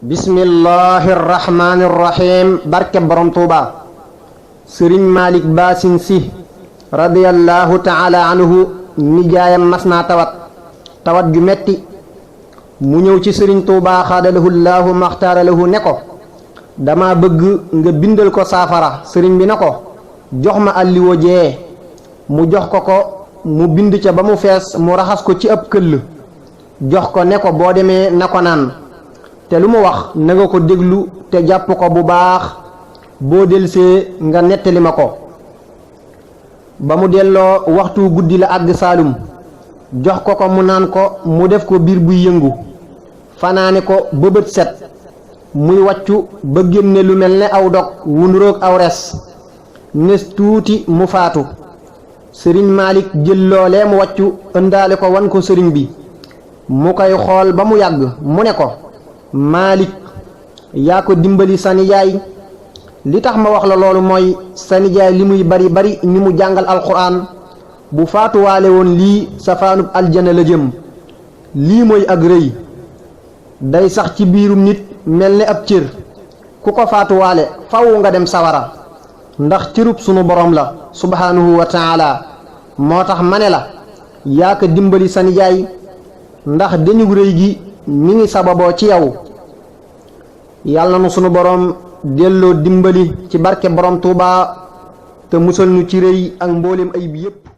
bismillahir rahmanir rahim barke borom Tuuba sëriñ Malick Basin Si radiyallahu ta'ala anhu nijaayam mas naa tawat ju metti mu ñëw ci sëriñ Tuuba xaadalahu llaahu maxtaara lahu ne ko dama bëgg nga bindal ko saafara. sëriñ bi ne ko jox ma alliwo jee mu jox ko mu bind ca ba mu fees mu raxas ko ci ab këll jox ko ne ko boo demee na ko naan te lu mu wax na nga ko déglu te jàpp ko bu baax boo delsee nga nettali ma ko. ba mu delloo waxtu guddi la àgg Saalum jox ko mu naan ko mu def ko biir buy yëngu fanaane ko ba bët set muy wàccu ba génne lu mel ne aw dog wu nuroog aw res nes tuuti mu faatu. sëriñ Malick jël loolee mu wàccu ëndaale ko wan ko sëriñ bi mu koy xool ba mu yàgg mu ne ko Malick yaa ko dimbali sa nijaay. li tax ma wax la loolu mooy sa nijaay li muy bari ñu mu jàngal alxuraan bu faatuwaale woon lii safaanub aljana la jëm. lii mooy ak rëy day sax ci biirum nit mel ne ab cër ku ko faatuwaale faw nga dem sawara ndax cërub sunu borom la subhanahu wa taala. moo tax ma ne la yaa ko dimbali sa nijaay ndax dañu rëy gi mi ngi sababoo ci yow. yàlla na sunu borom delloo dimbali ci barke borom Tuuba te musal nu ci rëy ak mboolem ayib yépp.